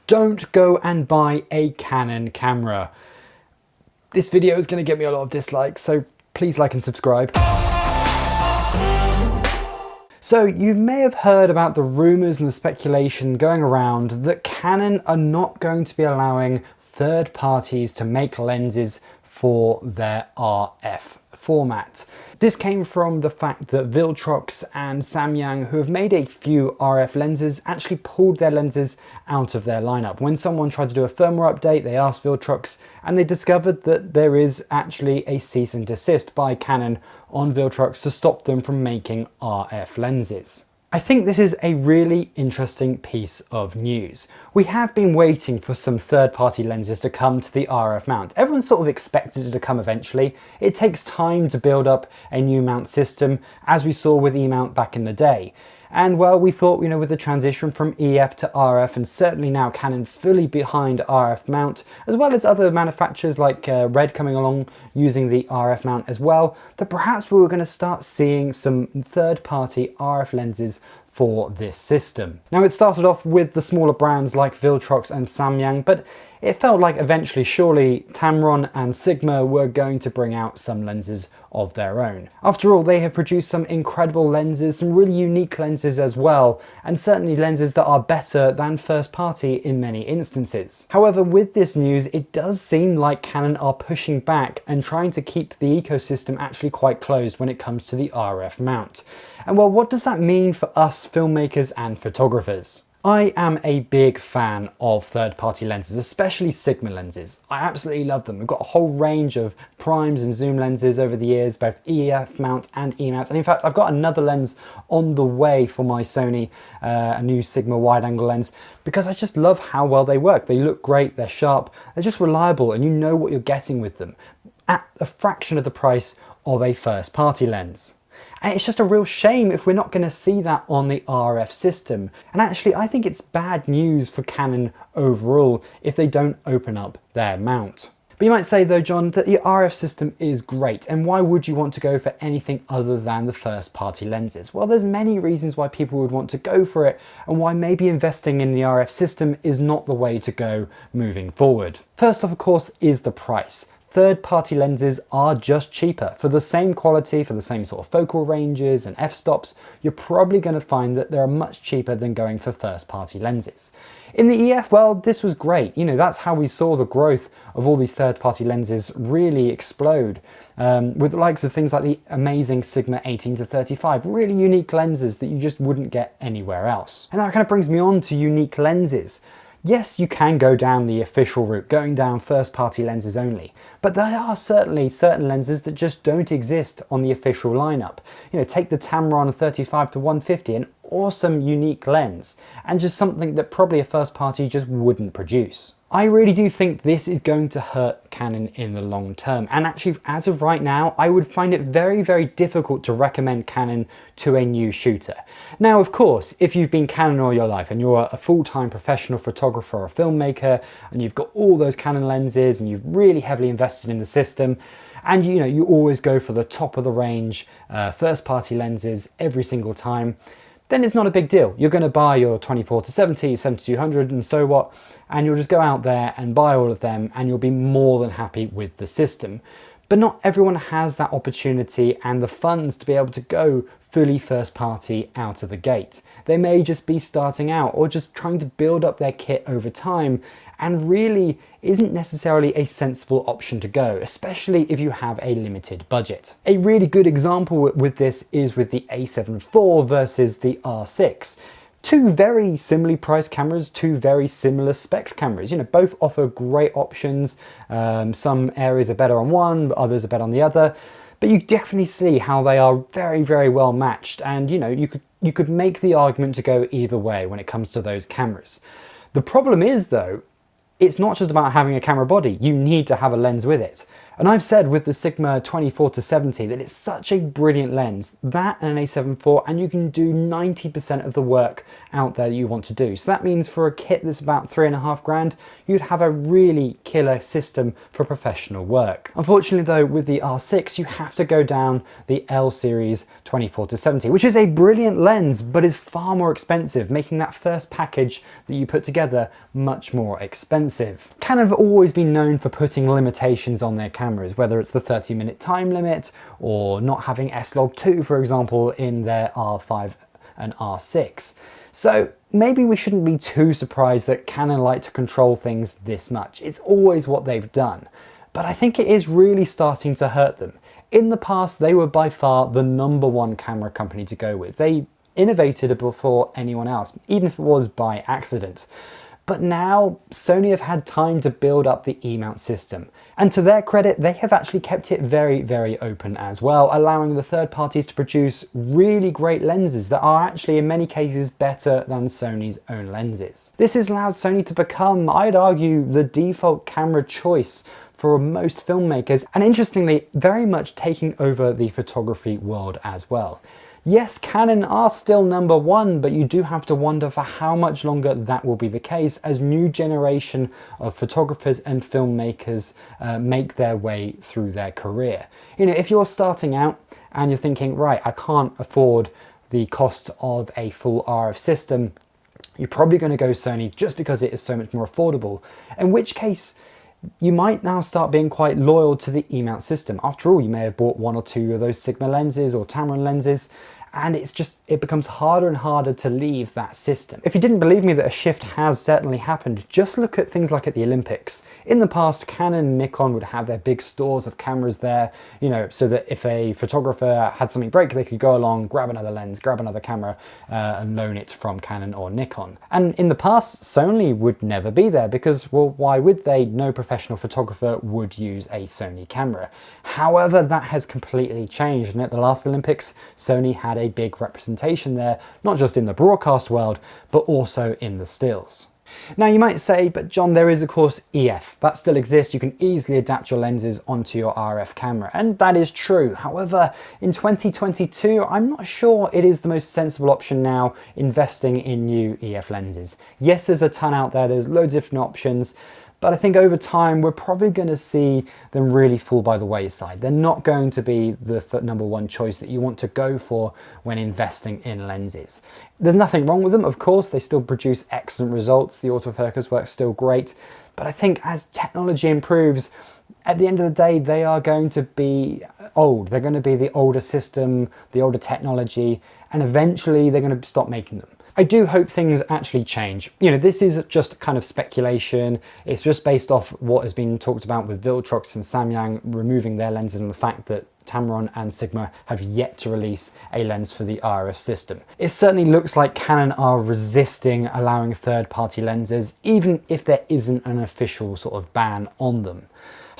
don't go and buy a Canon camera. This video is going to get me a lot of dislikes, so please like and subscribe. So you may have heard about the rumours and the speculation going around that Canon are not going to be allowing third parties to make lenses for their RF format. This came from the fact that Viltrox and Samyang, who have made a few RF lenses, actually pulled their lenses out of their lineup. When someone tried to do a firmware update, they asked Viltrox and they discovered that there is actually a cease and desist by Canon on Viltrox to stop them from making RF lenses. I think this is a really interesting piece of news. We have been waiting for some third-party lenses to come to the RF mount. Everyone sort of expected it to come eventually. It takes time to build up a new mount system, as we saw with E-mount back in the day. And well, we thought, with the transition from EF to RF, and certainly now Canon fully behind RF mount, as well as other manufacturers like Red coming along using the RF mount as well, that perhaps we were going to start seeing some third-party RF lenses for this system. Now, it started off with the smaller brands like Viltrox and Samyang, but it felt like eventually surely Tamron and Sigma were going to bring out some lenses of their own. After all, they have produced some incredible lenses, some really unique lenses as well, and certainly lenses that are better than first party in many instances. However, with this news, it does seem like Canon are pushing back and trying to keep the ecosystem actually quite closed when it comes to the RF mount. And well, what does that mean for us filmmakers and photographers? I am a big fan of third-party lenses, especially Sigma lenses. I absolutely love them. We've got a whole range of primes and zoom lenses over the years, both EF mount and E mount. And in fact, I've got another lens on the way for my Sony, a new Sigma wide-angle lens, because I just love how well they work. They look great, they're sharp, they're just reliable, and you know what you're getting with them at a fraction of the price of a first-party lens. And it's just a real shame if we're not going to see that on the RF system. And actually, I think it's bad news for Canon overall if they don't open up their mount. But you might say though, John, that the RF system is great, and why would you want to go for anything other than the first party lenses? Well, there's many reasons why people would want to go for it, and why maybe investing in the RF system is not the way to go moving forward. First off, of course, is the price. Third-party lenses are just cheaper. For the same quality, for the same sort of focal ranges and f-stops, you're probably going to find that they're much cheaper than going for first-party lenses. In the EF, well, this was great. That's how we saw the growth of all these third-party lenses really explode, with the likes of things like the amazing Sigma 18-35, really unique lenses that you just wouldn't get anywhere else. And that kind of brings me on to unique lenses. Yes, you can go down the official route, going down first-party lenses only, but there are certainly certain lenses that just don't exist on the official lineup. Take the Tamron 35-150, an awesome unique lens, and just something that probably a first-party just wouldn't produce. I really do think this is going to hurt Canon in the long term, and actually as of right now I would find it very, very difficult to recommend Canon to a new shooter. Now, of course, if you've been Canon all your life and you're a full-time professional photographer or filmmaker and you've got all those Canon lenses and you've really heavily invested in the system, and you always go for the top of the range first-party lenses every single time, then it's not a big deal. You're going to buy your 24-70, 70-200 and so what, and you'll just go out there and buy all of them and you'll be more than happy with the system. But not everyone has that opportunity and the funds to be able to go fully first party out of the gate. They may just be starting out or just trying to build up their kit over time, and really isn't necessarily a sensible option to go, especially if you have a limited budget. A really good example with this is with the A7 IV versus the R6. Two very similarly priced cameras, two very similar spec cameras. Both offer great options. Some areas are better on one, but others are better on the other. But you definitely see how they are very, very well matched. And you could make the argument to go either way when it comes to those cameras. The problem is though, it's not just about having a camera body, you need to have a lens with it. And I've said with the Sigma 24-70 that it's such a brilliant lens, that and an a7 IV, and you can do 90% of the work out there that you want to do. So that means for a kit that's about £3.5 grand, you'd have a really killer system for professional work. Unfortunately though, with the R6, you have to go down the L series 24-70, which is a brilliant lens, but is far more expensive, making that first package that you put together much more expensive. Canon have always been known for putting limitations on their cameras, whether it's the 30-minute time limit or not having S-Log2, for example, in their R5 and R6. So maybe we shouldn't be too surprised that Canon like to control things this much. It's always what they've done. But I think it is really starting to hurt them. In the past, they were by far the #1 camera company to go with. They innovated it before anyone else, even if it was by accident. But now Sony have had time to build up the E-mount system. And to their credit, they have actually kept it very, very open as well, allowing the third parties to produce really great lenses that are actually in many cases better than Sony's own lenses. This has allowed Sony to become, I'd argue, the default camera choice for most filmmakers, and interestingly, very much taking over the photography world as well. Yes, Canon are still #1, but you do have to wonder for how much longer that will be the case as new generation of photographers and filmmakers make their way through their career. You know, if you're starting out and you're thinking, right, I can't afford the cost of a full RF system, you're probably going to go Sony just because it is so much more affordable, in which case you might now start being quite loyal to the E-mount system. After all, you may have bought 1 or 2 of those Sigma lenses or Tamron lenses, and it becomes harder and harder to leave that system. If you didn't believe me that a shift has certainly happened, just look at things like at the Olympics. In the past, Canon and Nikon would have their big stores of cameras there, you know, so that if a photographer had something break, they could go along, grab another lens, grab another camera, and loan it from Canon or Nikon. And in the past, Sony would never be there because, well, why would they? No professional photographer would use a Sony camera. However, that has completely changed, and at the last Olympics, Sony had a big representation there, not just in the broadcast world, but also in the stills. Now you might say, but John, there is of course EF. That still exists. You can easily adapt your lenses onto your RF camera, and that is true. However, in 2022, I'm not sure it is the most sensible option now investing in new EF lenses. Yes, there's a ton out there, there's loads of different options, but I think over time we're probably going to see them really fall by the wayside. They're not going to be the #1 choice that you want to go for when investing in lenses. There's nothing wrong with them, of course, they still produce excellent results, the autofocus works still great, but I think as technology improves, at the end of the day, they are going to be old. They're going to be the older system, the older technology, and eventually they're going to stop making them. I do hope things actually change. You know, this is just kind of speculation. It's just based off what has been talked about with Viltrox and Samyang removing their lenses and the fact that Tamron and Sigma have yet to release a lens for the RF system. It certainly looks like Canon are resisting allowing third-party lenses, even if there isn't an official sort of ban on them.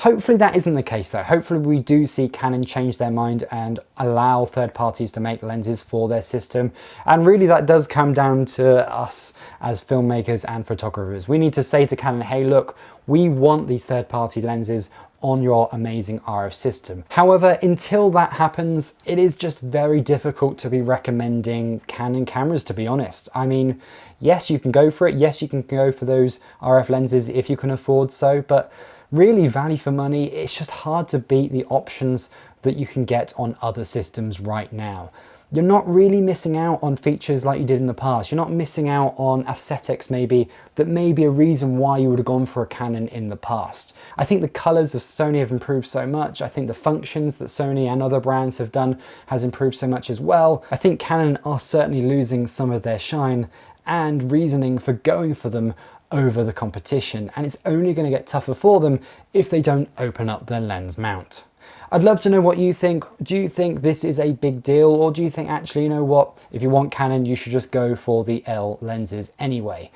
Hopefully that isn't the case though. Hopefully we do see Canon change their mind and allow third parties to make lenses for their system. And really that does come down to us as filmmakers and photographers. We need to say to Canon, hey look, we want these third party lenses on your amazing RF system. However, until that happens, it is just very difficult to be recommending Canon cameras, to be honest. I mean, yes, you can go for it. Yes, you can go for those RF lenses if you can afford so, but really, value for money, it's just hard to beat the options that you can get on other systems right now. You're not really missing out on features like you did in the past. You're not missing out on aesthetics maybe that may be a reason why you would have gone for a Canon in the past. I think the colors of Sony have improved so much. I think the functions that Sony and other brands have done has improved so much as well. I think Canon are certainly losing some of their shine and reasoning for going for them over the competition, and it's only going to get tougher for them if they don't open up their lens mount. I'd love to know what you think. Do you think this is a big deal, or do you think actually, you know what, if you want Canon you should just go for the L lenses anyway?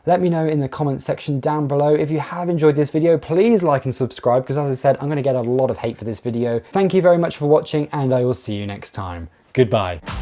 Let me know in the comment section down below. If you have enjoyed this video, please like and subscribe, because as I said, I'm going to get a lot of hate for this video. Thank you very much for watching, and I will see you next time. Goodbye.